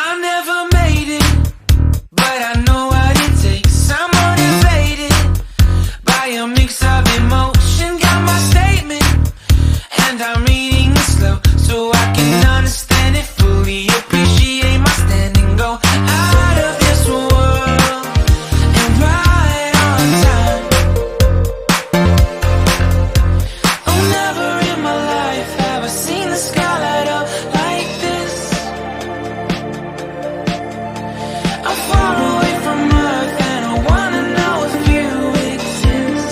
I never made it, but I know what it takes. I'm motivated by a mix of emotion. Got my statement, and I'm reading it slow so I can understand it fully. Appreciate my stand and go out of this world and right on time. Oh, never in my life have I seen the sky light up like this. I'm far away from Earth and I wanna know if you exist.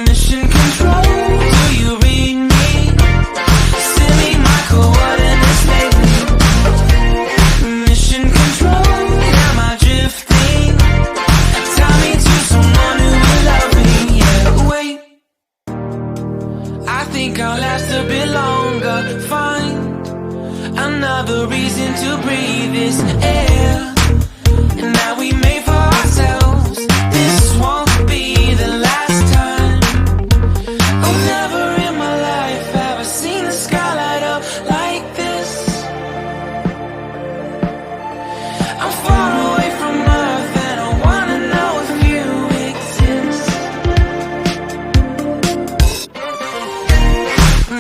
Mission control, do you read me? Send me my coordinates lately. Mission control, am I drifting? Tie me to someone who will love me. Yeah, wait, I think I'll last a bit longer. Find another reason to breathe this air, and that we made for ourselves. This won't be the last time. Oh, never in my life have I seen the sky light up like this. I'm far away from Earth and I wanna know if you exist.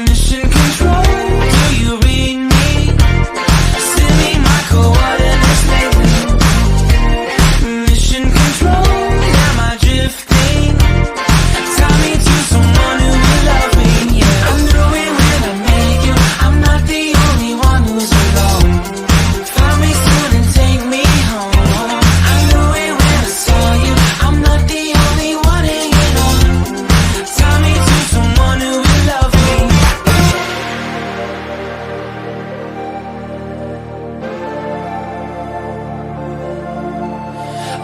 Mission control, do you read me? Send me my coordinates lately. Mission control, am I drifting? Tie me to someone who will love me. Yeah, I knew it when I met you. I'm not the only one who's alone. Find me soon and take me home. I knew it when I saw you. I'm not the only one hanging on. Tie me to someone who will love me.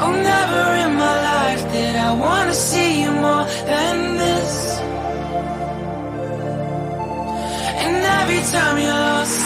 Oh, never in my life did I wanna see you more than this. And every time you're lost,